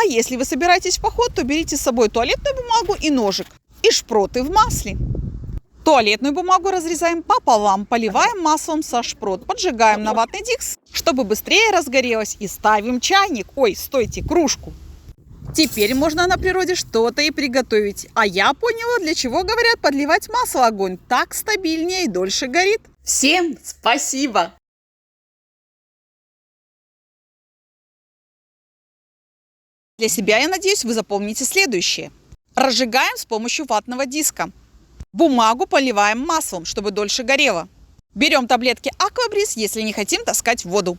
А если вы собираетесь в поход, то берите с собой туалетную бумагу и ножик, и шпроты в масле. Туалетную бумагу разрезаем пополам, поливаем маслом со шпрот, поджигаем на ватный диск, чтобы быстрее разгорелось, и ставим чайник, кружку. Теперь можно на природе что-то и приготовить. А я поняла, для чего говорят подливать масло в огонь. Так стабильнее и дольше горит. Всем спасибо! Для себя, я надеюсь, вы запомните следующее. Разжигаем с помощью ватного диска. Бумагу поливаем маслом, чтобы дольше горело. Берем таблетки Аквабриз, если не хотим таскать воду.